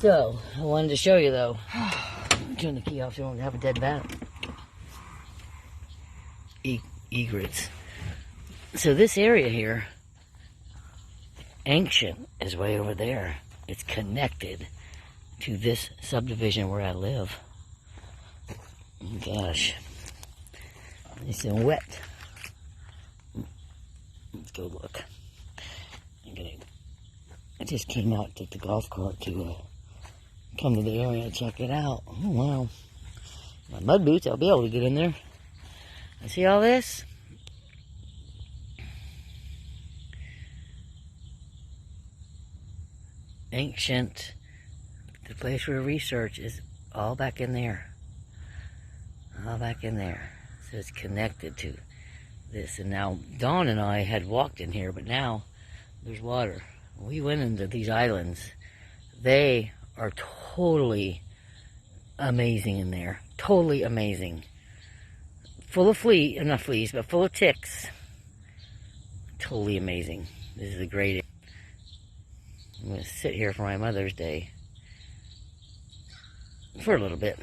So, I wanted to show you though. Turn the key off so we don't have a dead bat. Egrets. So this area here, ancient, is way over there. It's connected to this subdivision where I live. Gosh. It's been wet. Let's go look. I just came out, took the golf cart to come to the area and check it out. Oh, wow. My mud boots, I'll be able to get in there. I see all this? Ancient. The place for research is all back in there. All back in there. So it's connected to this. And now Dawn and I had walked in here, but now there's water. We went into these islands. They are totally amazing in there. Totally amazing. Full of not fleas, but full of ticks. Totally amazing. This is a great. I'm going to sit here for my Mother's Day. For a little bit.